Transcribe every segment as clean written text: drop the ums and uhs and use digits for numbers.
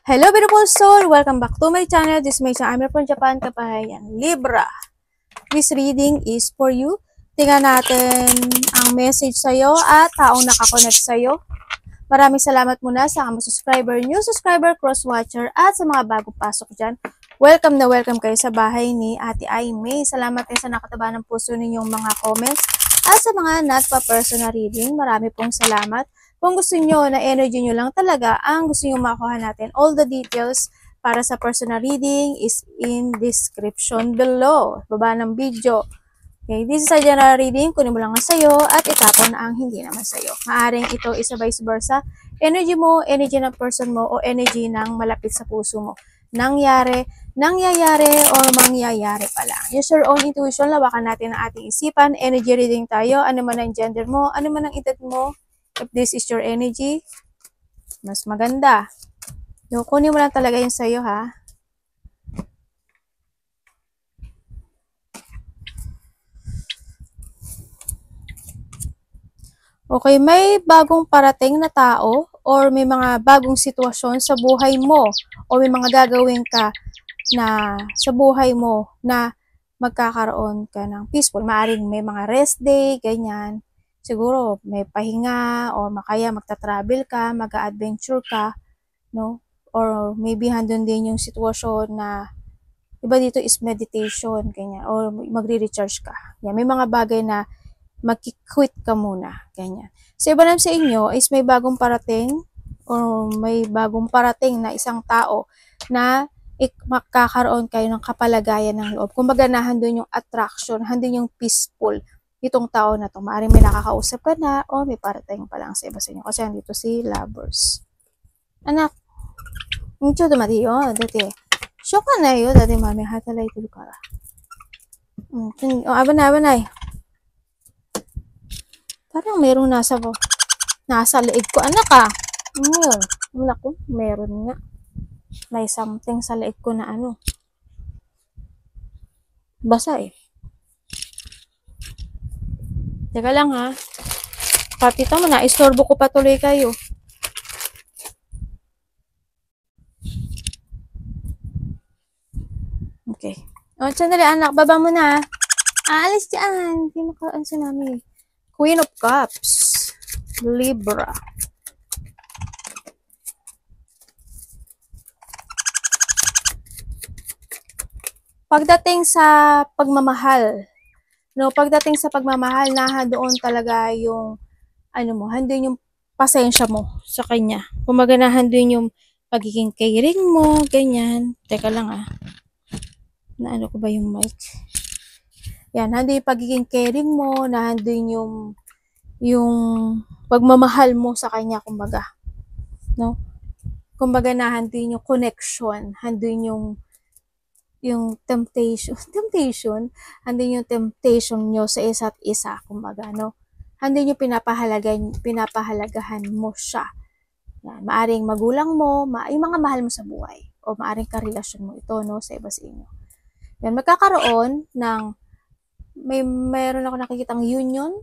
Hello beautiful soul! Welcome back to my channel. This is my channel. I'm from Japan, Kabahayan. Libra. This reading is for you. Tingnan natin ang message sa'yo at taong nakakonect sa'yo. Maraming salamat muna sa mga subscriber, new subscriber, cross-watcher at sa mga bagong pasok dyan. Welcome na welcome kayo sa bahay ni Ate Aimee. Salamat din sa nakataba ng puso ninyong mga comments at sa mga not pa personal reading. Marami pong salamat. Kung gusto nyo na energy nyo lang talaga, ang gusto nyo makuha natin, all the details para sa personal reading is in description below. Baba ng video. Okay, this is a general reading. Kunin mo lang ang sayo at itapon ang hindi naman sayo. Maaring ito isa vice versa. Energy mo, energy ng person mo, o energy ng malapit sa puso mo. Nangyayari, o mangyayari pa lang. Use your own intuition. Lawakan natin ang ating isipan. Energy reading tayo. Ano man ang gender mo, ano man ang edad mo. If this is your energy, mas maganda. So, kunin mo lang talaga yung sa'yo, ha? Okay, may bagong parating na tao or may mga bagong sitwasyon sa buhay mo o may mga gagawin ka na sa buhay mo na magkakaroon ka ng peaceful. Maaring may mga rest day, ganyan. Siguro may pahinga o kaya magta-travel ka, mag-a-adventure ka, no? Or maybe handun din yung sitwasyon na iba dito is meditation, ganyan, or magre-recharge ka. Yan, may mga bagay na mag-quit ka muna, ganyan. So, iba naman sa inyo is may bagong parating or may bagong parating na isang tao na makakaroon kayo ng kapalagayan ng loob. Kumbaga na handun yung attraction, handun yung peaceful itong tao na to. Maaaring may nakakausap ka na o may parating pa lang sa iba sa inyo. Kasi andito si Lovers. Anak, hindi dumati yun. Dati, shock ka na yun. Dati mami, hatalay tulo ka. Abanay. Parang merong nasa leeg ko. Anak ka. Anak ko, meron nga. May something sa leeg ko na ano. Basa eh. Teka lang ha. Kapita mo na, istorbo ko patuloy kayo. Okay. O, sandali anak, baba mo na. Aalis dyan. Hindi makaan sa namin. Queen of Cups. Libra. Pagdating sa pagmamahal, pagdating sa pagmamahal, doon talaga yung, handun yung pasensya mo sa kanya. Kumaga handun yung pagiging caring mo, ganyan. Teka lang Naano ko ba yung mic? Yan, handun yung pagiging caring mo, handun yung pagmamahal mo sa kanya, kumbaga. No? Kumbaga handun yung connection, handun yung temptation, handun yung temptation nyo sa isa't isa, kumbaga, no? Handun yung pinapahalagahan mo siya. Yan, maaring magulang mo, yung mga mahal mo sa buhay, o maaring karelasyon mo ito, no, sa iba sa inyo. Yan, magkakaroon ng, mayroon ako nakikitang union,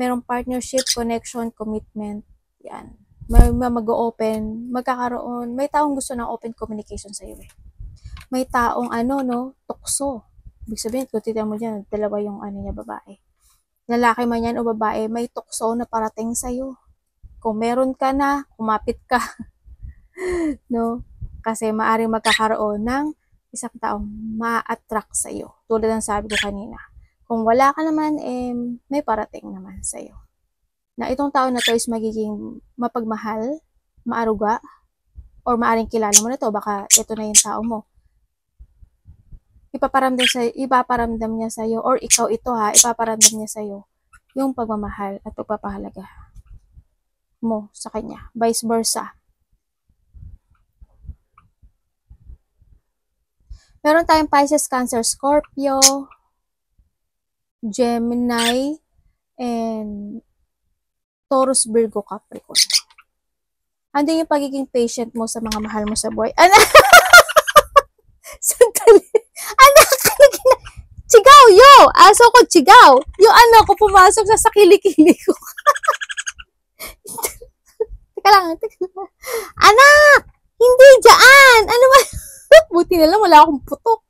mayroong partnership, connection, commitment, yan. May mag-open, magkakaroon, may taong gusto ng open communication sa iyo eh. May taong tukso. Ibig sabihin, kung titignan mo dyan, dalawa yung niya, babae. Lalaki man yan o babae, may tukso na parating sa'yo. Kung meron ka na, kumapit ka. No? Kasi maaring magkakaroon ng isang taong ma-attract sa'yo. Tulad ng sabi ko kanina. Kung wala ka naman, may parating naman sa'yo. Na itong tao na to is magiging mapagmahal, maaruga, or maaring kilala mo na to, baka ito na yung tao mo. Ipaparamdam niya sa'yo, or ikaw ito ipaparamdam niya sa'yo yung pagmamahal at pagpapahalaga mo sa kanya. Vice versa. Meron tayong Pisces, Cancer, Scorpio, Gemini, and Taurus, Virgo, Capricorn. Andun yung pagiging patient mo sa mga mahal mo sa buhay. Sandali. Chigaw, yo! Aso ko, chigaw! Yung ko pumasok sa kilikili ko. Teka lang. Anak! Hindi dyan! Buti na lang wala akong putok.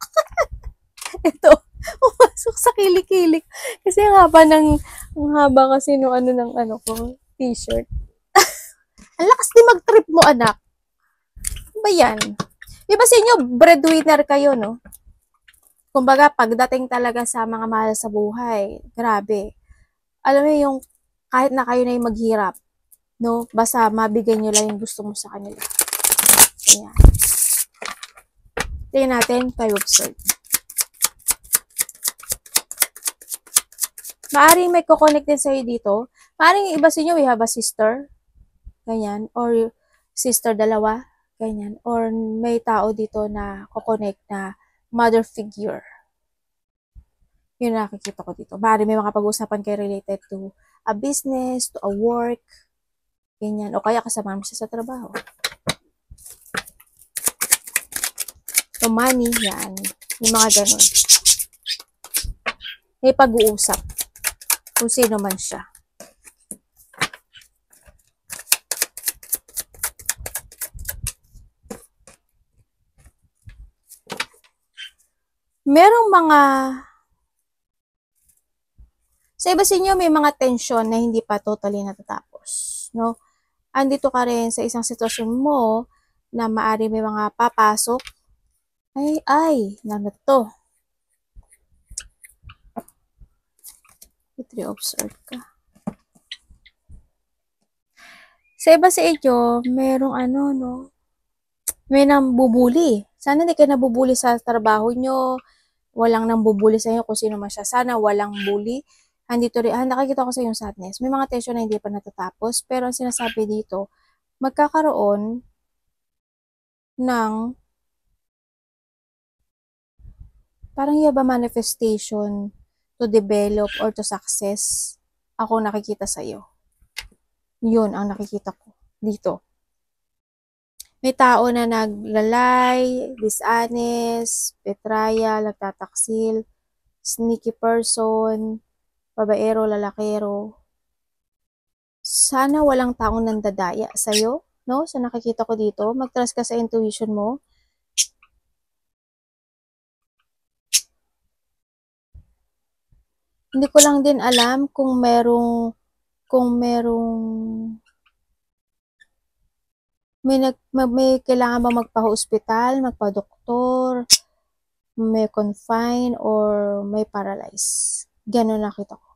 Ito, pumasok sa kilik-kilik. Kasi ang haba kasi nung ano ng ano ko, t-shirt. Ang lakas din mag-trip mo, anak. Ano ba yan? Iba sa inyo, breadwinner kayo, no? Kumbaga, pagdating talaga sa mga mahal sa buhay, grabe. Alam mo yung kahit na kayo na yung maghirap, no? Basta mabigay nyo lang yung gusto mo sa kanila. Ayan. Tingnan natin, 5 of Swords. Maaring may kukonect din sa'yo dito. Maaring iba sa inyo, we have a sister. Ganyan. Or sister dalawa. Ganyan. Or may tao dito na kukonect na mother figure. Yun nakikita ko dito. Maaring may mga pag-uusapan kayo related to a business, to a work. Ganyan. O kaya kasama mo siya sa trabaho. So, money, yan. Yung mga ganun. May pag-uusap. Kung sino man siya. Merong mga sa iba sa inyo may mga tension na hindi pa totally natatapos, no? Andito ka rin sa isang sitwasyon mo na maari may mga papasok. Ano to? Observe ka. Sa iba sa inyo, merong ano, no? May nambubuli. Sana hindi kayo nabubuli sa trabaho nyo. Walang nambubuli sa inyo kung sino man siya. Sana walang bully. Andito rin, nakikita ko sa yung sadness. May mga tension na hindi pa natatapos. Pero ang sinasabi dito, magkakaroon ng parang yaba manifestation to develop or to success. Ako nakikita sa iyo. Yun ang nakikita ko dito. May tao na naglalay, dishonest, betrayal, nagtataksil, sneaky person, babaero, lalakero. Sana walang taong nandadaya sa'yo, no? Sa nakikita ko dito, mag-trust ka sa intuition mo. Hindi ko lang din alam kung merong may kailangan ba magpa-hospital, magpa-doktor, may confine, or may paralyze. Ganun nakita ko.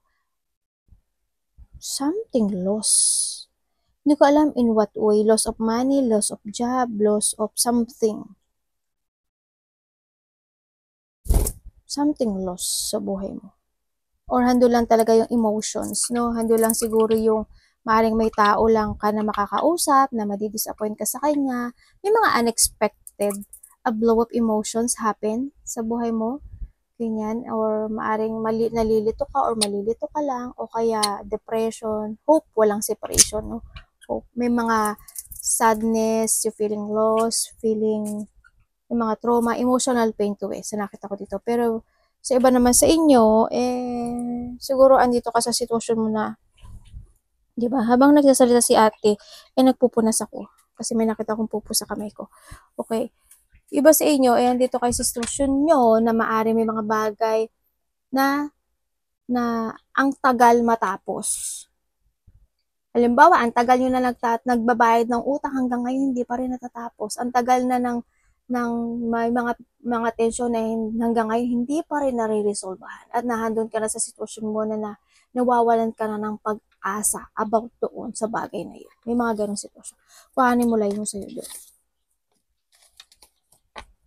Something loss. Hindi ko alam in what way. Loss of money, loss of job, loss of something. Something loss sa buhay mo. Or hando lang talaga yung emotions, no? Hando lang siguro yung maaaring may tao lang ka na makakausap, na madidisappoint ka sa kanya. May mga unexpected, a blow of emotions happen sa buhay mo. Ganyan. Or maaaring nalilito ka or malilito ka lang. O kaya depression, hope, walang separation, no? Hope. May mga sadness, you feeling lost, feeling yung mga trauma, emotional pain to sa nakita ko dito. Pero sa iba naman sa inyo, siguro andito ka sa sitwasyon mo na, di ba, habang nagsasalita si ate, nagpupunas ako. Kasi may nakita akong pupo sa kamay ko. Okay. Iba sa inyo, andito kayo sa sitwasyon nyo na maari may mga bagay na ang tagal matapos. Halimbawa, ang tagal nyo na nagbabayad ng utang hanggang ngayon, hindi pa rin natatapos. Ang tagal na ng may mga tensyon na hanggang ngayon hindi pa rin nare-resolvehan at nahandon ka na sa sitwasyon mo na nawawalan ka na ng pag-asa about doon sa bagay na yun. May mga ganong sitwasyon. Kuhanin mo lang yung sa'yo doon.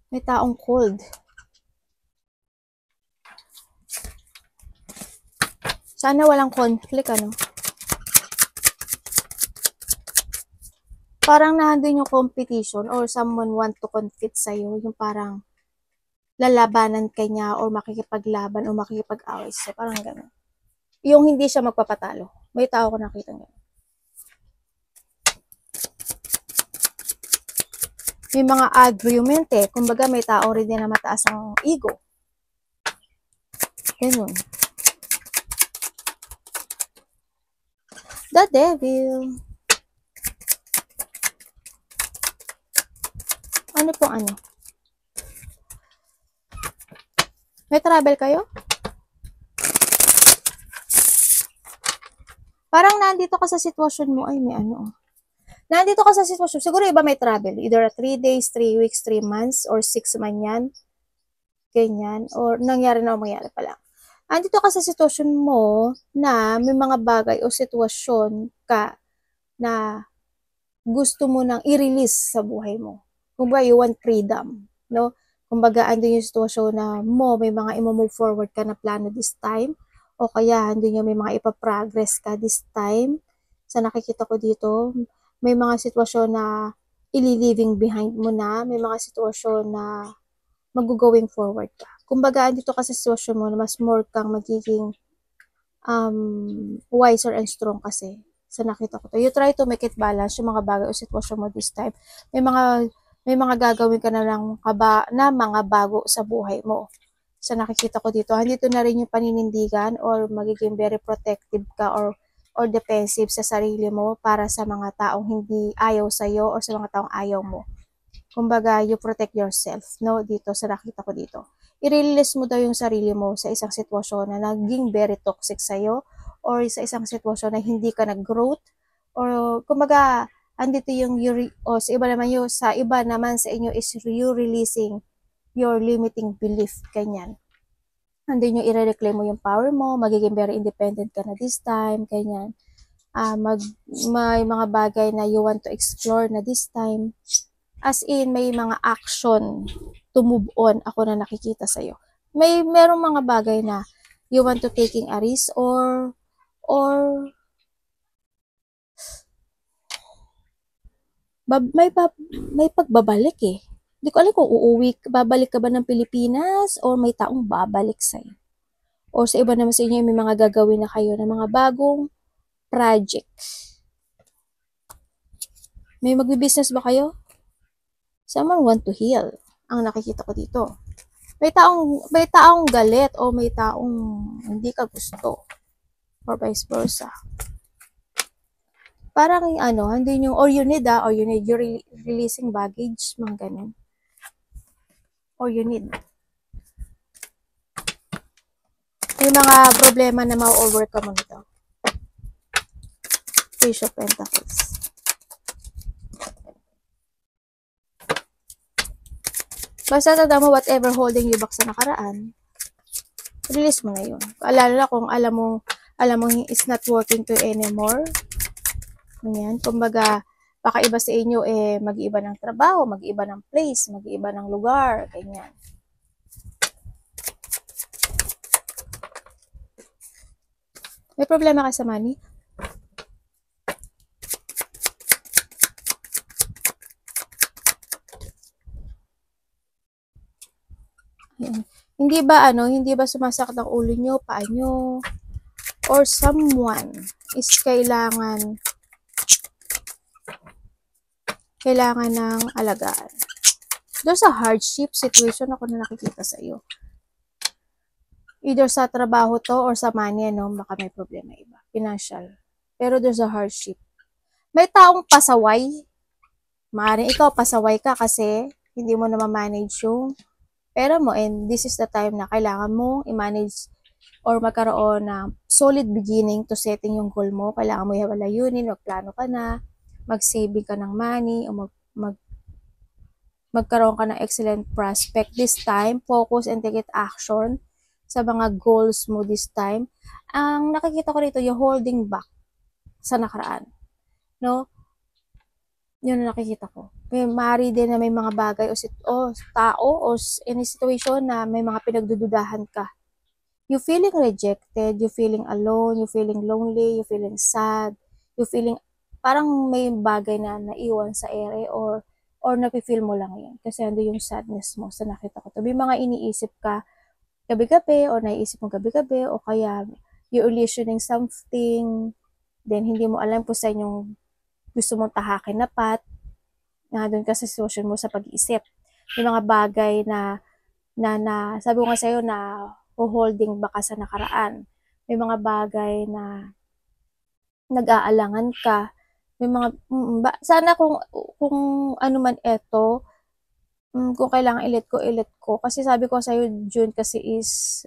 May taong cold. Sana walang conflict, ano? Parang nandun yung competition or someone want to compete sa'yo, yung parang lalabanan ka niya or makikipaglaban o makikipag-away sa'yo, parang gano'n. Yung hindi siya magpapatalo. May tao ko nakita gano'n. May mga argument kumbaga may tao rin din na mataas ang ego. Gano'n. The Devil. Ano po ano? May travel kayo? Parang nandito ka sa sitwasyon mo, ay may ano. Nandito ka sa sitwasyon, siguro iba may travel, either 3 days, 3 weeks, 3 months, or 6 man yan, ganyan, or nangyari na o mangyari pa lang. Nandito ka sa sitwasyon mo na may mga bagay o sitwasyon ka na gusto mo nang i-release sa buhay mo. Kumbaga, you want freedom, no? Kumbaga, andun yung sitwasyon na may mga i-move forward ka na plano this time, o kaya andun yung may mga ipaprogress ka this time. Sa nakikita ko dito, may mga sitwasyon na ili-leaving behind mo na, may mga sitwasyon na mag-going forward ka. Kumbaga, andito ka sa sitwasyon mo na mas more kang magiging wiser and strong kasi sa nakita ko to. You try to make it balance yung mga bagay o sitwasyon mo this time. May mga gagawin ka na lang na mga bago sa buhay mo. Sa nakikita ko dito, andito na rin yung paninindigan or magiging very protective ka or defensive sa sarili mo para sa mga taong hindi ayaw sa'yo or sa mga taong ayaw mo. Kumbaga, you protect yourself, no? Dito, sa nakita ko dito. I-release mo daw yung sarili mo sa isang sitwasyon na naging very toxic sa'yo or sa isang sitwasyon na hindi ka nag-growth or kumbaga, andito yung sa iba naman sa inyo is you releasing your limiting belief, ganyan. Andun yung i-reclaim mo yung power mo, magiging very independent ka na this time, ganyan. May mga bagay na you want to explore na this time. As in, may mga action to move on ako na nakikita sa'yo. Merong mga bagay na you want to taking a risk or may pagbabalik eh. Hindi ko alam kung babalik ka ba ng Pilipinas or may taong babalik sa'yo. O sa iba naman sa inyo, may mga gagawin na kayo na mga bagong project. May magbi-business ba kayo? Someone want to heal. Ang nakikita ko dito. May taong galit o may taong hindi ka gusto. Or vice versa. Parang andun yung or you need you're releasing baggage, mga ganun. Or you need. May mga problema na ma-overcome mo nito. Page of Pentacles. Basta tanda mo, whatever holding you back sa nakaraan, release mo na yun. Alala kung alam mo it's not working to anymore. Ganyan. Kumbaga, baka iba sa inyo mag-iiba ng trabaho, mag-iiba ng place, mag-iiba ng lugar, ganyan. May problema ka sa money? Ayan. Hindi ba sumasakit ang ulo nyo, paa nyo, or someone is kailangan ng alagaan. There's a hardship situation ako na nakikita sa iyo. Either sa trabaho to or sa money, baka may problema iba. Financial. Pero there's a hardship. May taong pasaway. Maaaring ikaw pasaway ka kasi hindi mo na ma-manage yung pera mo, and this is the time na kailangan mo i-manage or magkaroon ng solid beginning to setting yung goal mo. Kailangan mo yung layunin, magplano ka na, mag-saving ka ng money, o magkaroon ka ng excellent prospect this time. Focus and take it action sa mga goals mo this time. Ang nakikita ko rito, yung holding back sa nakaraan. No? Yun ang nakikita ko. May maaari din na may mga bagay o tao o any situation na may mga pinagdududahan ka. You feeling rejected, you feeling alone, you feeling lonely, you feeling sad, you feeling parang may bagay na naiwan sa ere or napifeel mo lang yan. Kasi ando yung sadness mo sa nakita ko. May mga iniisip ka gabi-gabi o naiisip mo gabi-gabi o kaya you're illusioning something, then hindi mo alam kung sa inyong gusto mong tahakin na path, na doon ka sa sitwasyon mo sa pag-iisip. May mga bagay na sabi ko nga sa'yo na holding baka sa nakaraan. May mga bagay na nag-aalangan ka. May mga, sana kung ano man eto, Kung kailangan i-let ko. Kasi sabi ko sa'yo, June kasi is,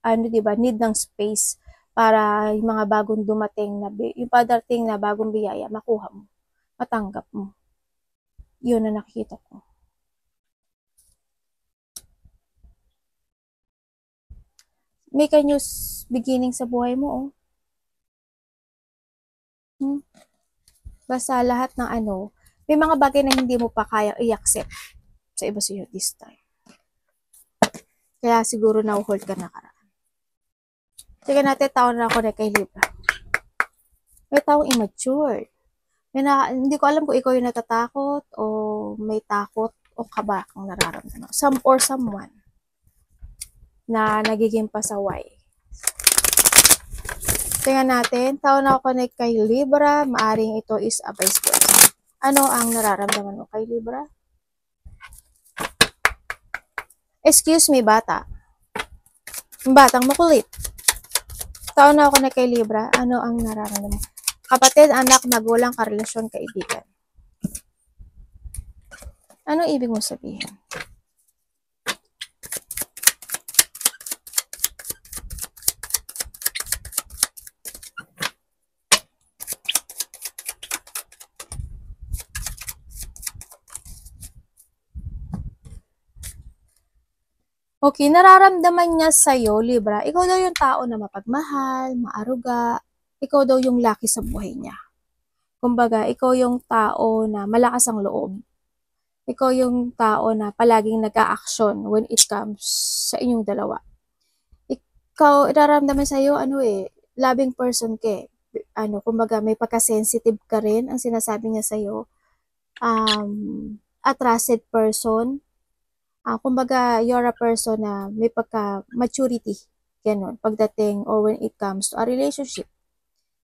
ano, di ba, need ng space para yung mga bagong dumating na, yung padating na bagong biyaya, makuha mo, matanggap mo. Yun na nakikita ko. Make a new beginning sa buhay mo, oh. Basta lahat ng ano, may mga bagay na hindi mo pa kaya i-accept sa iba sa'yo this time. Kaya siguro na-hold ka na karaan. Sige natin, taon na ako na kay Libra. May taong immature. Hindi ko alam kung ikaw yung natatakot o may takot o kaba kang nararamdaman. Or someone na nagiging pasaway. Tingnan natin, taon na ako connect kay Libra, maaring ito is a vice versa. Ano ang nararamdaman mo kay Libra? Excuse me, bata. Batang makulit. Taon na ako connect kay Libra, ano ang nararamdaman mo? Kapatid, anak, magulang, karelasyon, kaibigan. Ano ibig mo sabihin? Okay, nararamdaman niya sa'yo, Libra, ikaw daw yung tao na mapagmahal, maaruga, ikaw daw yung lucky sa buhay niya. Kumbaga, ikaw yung tao na malakas ang loob. Ikaw yung tao na palaging nag-a-action when it comes sa inyong dalawa. Ikaw, nararamdaman sa'yo, loving person ka. Kumbaga, may pagka-sensitive ka rin, ang sinasabi niya sa'yo. A trusted person. Kumbaga, you're a person na may pagka-maturity, ganun, pagdating or when it comes to a relationship.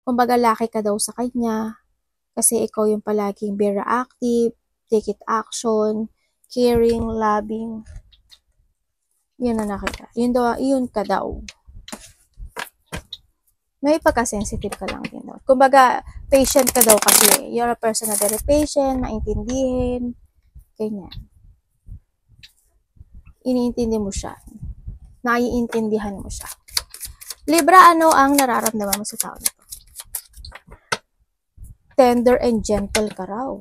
Kumbaga, laki ka daw sa kanya, kasi ikaw yung palaging very active, take it action, caring, loving. Yun na nakita. Yun ka daw. May pagka-sensitive ka lang din daw. Kumbaga, patient ka daw kasi. You're a person na very patient, maintindihin, ganyan. Iniintindi mo siya. Naiintindihan mo siya. Libra, ano ang nararamdaman mo sa tao na to? Tender and gentle ka raw.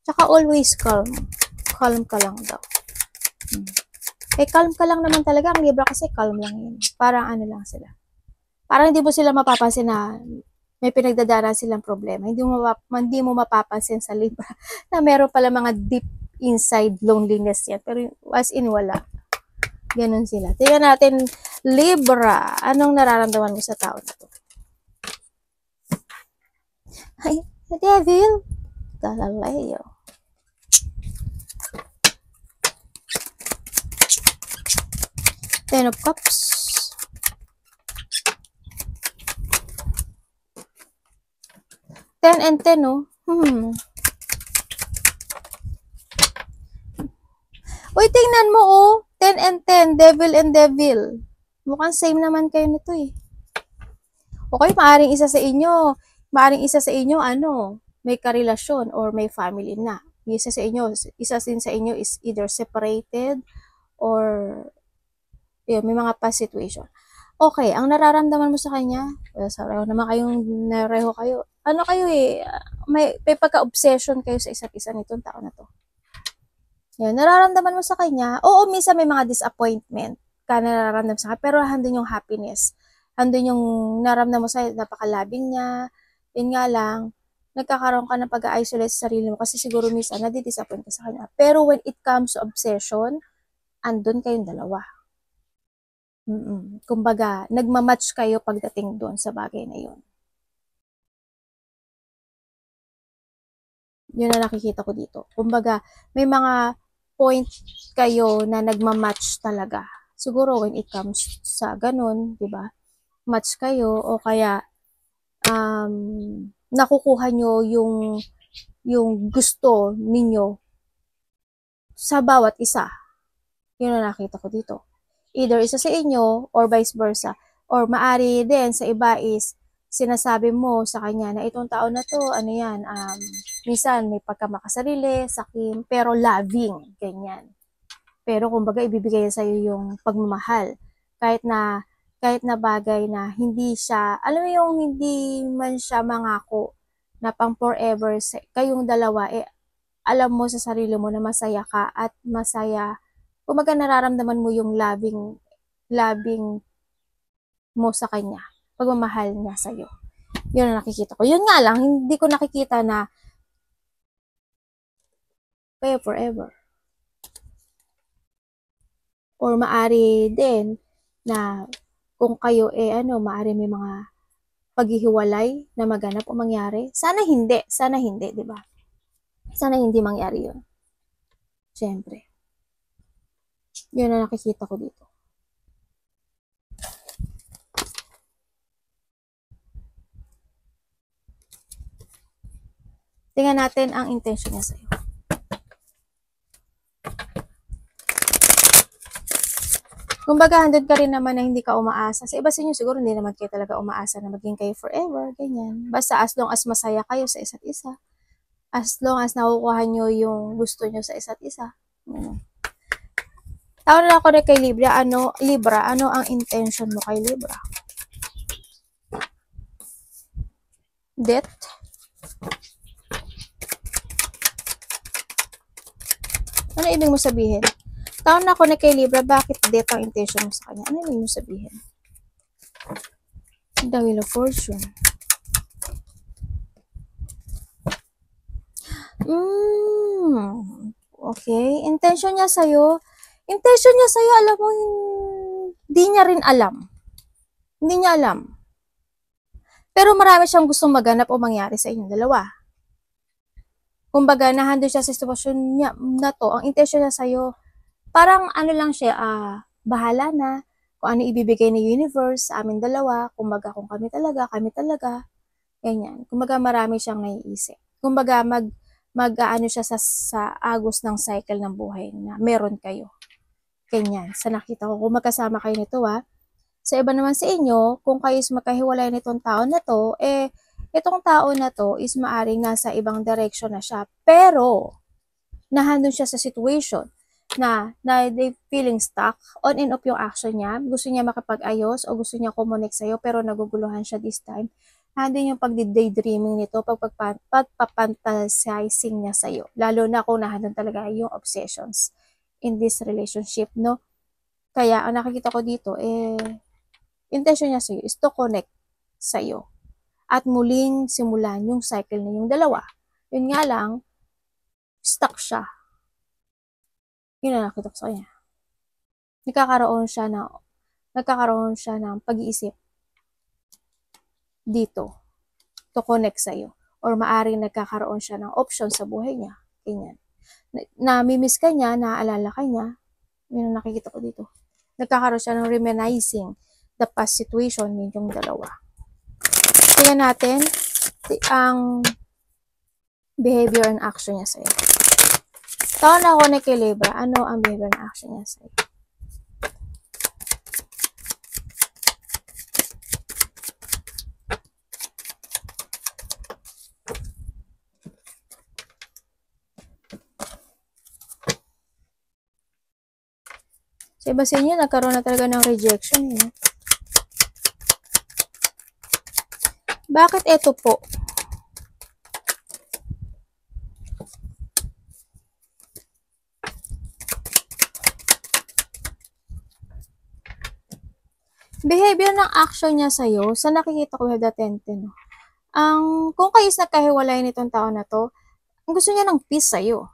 Tsaka always calm. Calm ka lang daw. Calm ka lang naman talaga. Ang Libra kasi calm lang yun. Parang ano lang sila. Parang hindi mo sila mapapansin na may pinagdadaanan silang problema. Hindi mo mapapansin sa Libra na meron pala mga deep inside loneliness yan. Pero as in, wala. Ganon sila. Tingnan natin, Libra, anong nararamdaman mo sa tao na to? Ay, the devil. Galileo. Ten of Cups. Ten and 10, no? Uy, tingnan mo, oh. 10 and 10. Devil and devil. Mukhang same naman kayo nito, eh. Okay, maaring isa sa inyo, may karelasyon or may family na. Isa din sa inyo is either separated or may mga past situation. Okay, ang nararamdaman mo sa kanya, sareho naman kayo. Ano kayo may pagka-obsession kayo sa isa't isa nitong tao na to. Yan, nararamdaman mo sa kanya, oo, minsan may mga disappointment ka nararamdaman sa kanya, pero handun yung happiness. Handun yung nararamdaman mo sa napakalabing niya. Yun nga lang, nagkakaroon ka ng pag-isolate sa sarili mo kasi siguro minsan nadidisappoint ka sa kanya. Pero when it comes to obsession, andun kayong dalawa. Kumbaga, nagmamatch kayo pagdating doon sa bagay na yun. Yun na nakikita ko dito. Kumbaga, may mga point kayo na nagmamatch talaga. Siguro when it comes sa ganun, di ba? Match kayo o kaya nakukuha nyo yung gusto ninyo sa bawat isa. Yun na nakita ko dito. Either isa sa inyo or vice versa. Or maari din sa iba is sinasabi mo sa kanya na itong tao na to, Minsan may pagkamakasarili, sakim, pero loving, ganyan. Pero kumbaga ibibigay sa iyo yung pagmamahal kahit na bagay na hindi siya, alam mo yung hindi man siya mangako na pang forever kayong dalawa, alam mo sa sarili mo na masaya ka at masaya, kumbaga nararamdaman mo yung loving mo sa kanya, pagmamahal niya sa iyo. Yun ang nakikita ko. Yun nga lang, hindi ko nakikita na kayo forever. Or maari din na kung kayo maari may mga paghihiwalay na maganap o mangyari. Sana hindi, di ba? Sana hindi mangyari yun. Siyempre. Yun ang nakikita ko dito. Tingnan natin ang intention niya sa'yo. Kumbaga, handod ka rin naman na hindi ka umaasa. Sa iba sa inyo, siguro hindi naman kayo talaga umaasa na maging kayo forever, ganyan. Basta as long as masaya kayo sa isa't isa. As long as nakukuha nyo yung gusto nyo sa isa't isa. Tawag na ako na kay Libra. Ano ang intention mo kay Libra? Death. Ano ibig mo sabihin? Taon na ako na kay Libra, bakit death ang intention mo sa kanya? Ano ibig mo sabihin? The Wheel of Fortune. Okay. Intention niya sa'yo, alam mo, hindi niya rin alam. Hindi niya alam. Pero marami siyang gustong maganap o mangyari sa inyong dalawa. Kumbaga, nahandle siya sa sitwasyon niya na to. Ang intention niya sa'yo, parang lang siya, bahala na kung ano ibibigay ng universe sa amin dalawa. Kumbaga, kung kami talaga. Ganyan. Kumbaga, marami siyang naiisip. Kumbaga, siya sa agos ng cycle ng buhay na meron kayo. Ganyan. Sa nakita ko, kung magkasama kayo nito, sa iba naman sa inyo, kung kayo is magkahiwalay nitong tao na to, itong tao na to is maaring nasa ibang direction na siya. Pero, nahandun siya sa situation na they feeling stuck, on and off yung action niya. Gusto niya makapag-ayos o gusto niya connect sa'yo, pero naguguluhan siya this time. Nahandun yung pag-daydreaming nito, pagpapantasizing niya sa'yo. Lalo na kung nahandun talaga yung obsessions in this relationship, no? Kaya, ang nakikita ko dito, intention niya sa'yo is to connect sa'yo. At muling simulan yung cycle na yung dalawa. Yun nga lang, stuck siya. Yun ang nakita ko sa kanya. Nagkakaroon siya ng pag-iisip dito to connect sa'yo. Or maaring nagkakaroon siya ng option sa buhay niya. Ganyan. Namimiss ka niya, naaalala ka niya. Yun ang nakikita ko dito. Nagkakaroon siya ng reminiscing the past situation ninyong dalawa. Tingnan natin ang behavior and action niya sa'yo. Taon ako na kay Libra, ano ang behavior and action niya sa'yo? Sa iba sa inyo, nagkaroon na talaga ng rejection. Bakit ito po? Behavior ng action niya sa'yo, sa nakikita ko with the 10-10, kung kayo is nagkahiwalay nitong tao na to, gusto niya ng peace sa'yo.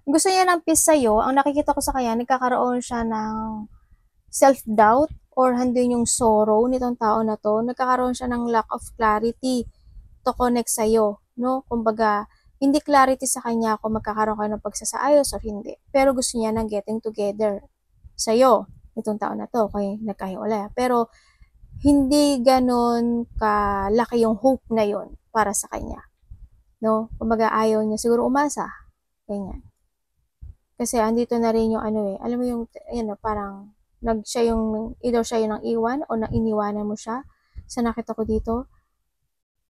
Gusto niya ng peace sa'yo, ang nakikita ko sa kanya, nagkakaroon siya ng self-doubt or handin yung sorrow nitong tao na to, nagkakaroon siya ng lack of clarity to connect sa'yo, no? Kumbaga, hindi clarity sa kanya kung magkakaroon kayo ng pagsasaayos or hindi. Pero gusto niya ng getting together sa'yo, itong tao na to, kaya nagkahiwalay. Pero, hindi ganon kalaki yung hope na yon para sa kanya. No? Kumbaga, ayaw niya siguro umasa. Ganyan. Kasi, andito na rin yung alam mo yung, parang, either siya yung nang iwan o nang iniwanan mo siya. Sa nakita ko dito,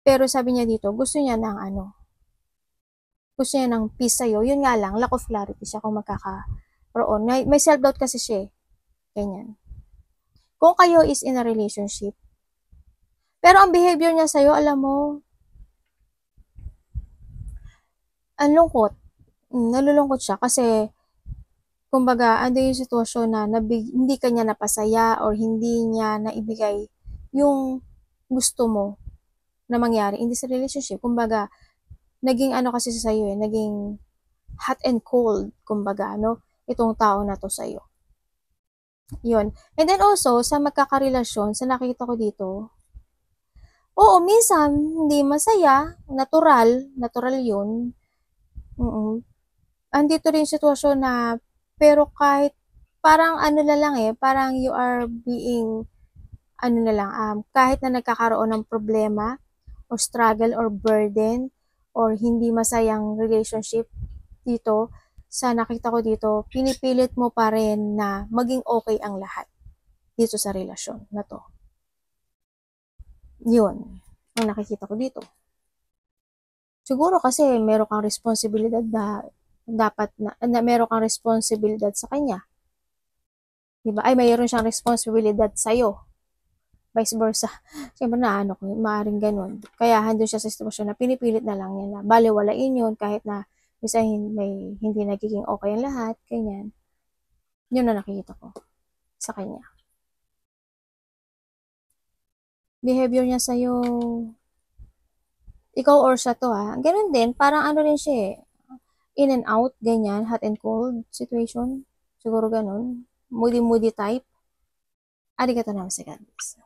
Pero sabi niya dito, gusto niya ng peace sa'yo. Yun nga lang, lack of clarity siya kung magkakaroon. May self-doubt kasi siya eh. Ganyan. Kung kayo is in a relationship, pero ang behavior niya sa'yo, alam mo, ang lungkot. Nalulungkot siya kasi, kumbaga, ando yung sitwasyon na hindi kanya napasaya or hindi niya naibigay yung gusto mo na mangyari in this relationship. Kumbaga, naging ano kasi sa sa'yo eh, naging hot and cold, kumbaga, no? Itong tao na to sa'yo. Yun. And then also, sa magkakarelasyon, sa nakita ko dito, oo, minsan, hindi masaya, natural yun. Andito rin yung sitwasyon na, pero kahit, parang ano na lang eh, parang you are being, ano na lang, kahit na nagkakaroon ng problema, or struggle, or burden, or hindi masayang relationship dito, sa nakita ko dito, pinipilit mo pa rin na maging okay ang lahat dito sa relasyon na to. Yun, ang nakikita ko dito. Siguro kasi meron kang responsibilidad na dapat na meron kang responsibilidad sa kanya. Diba? Ay, mayroon siyang responsibilidad sa'yo. Vice versa. Siyempre na ano ko, maaaring ganun. Kaya handun siya sa sitwasyon na pinipilit na lang niya na baliwalain yun kahit na minsan may hindi nagiging okay ang lahat, ganyan. Yun na nakikita ko sa kanya. Behavior niya sa'yo, ikaw or siya to ha. Ganun din, parang ano rin siya eh. In and out, ganyan, hot and cold situation. Siguro ganun. Moody-moody type. Arigato namaste, God bless.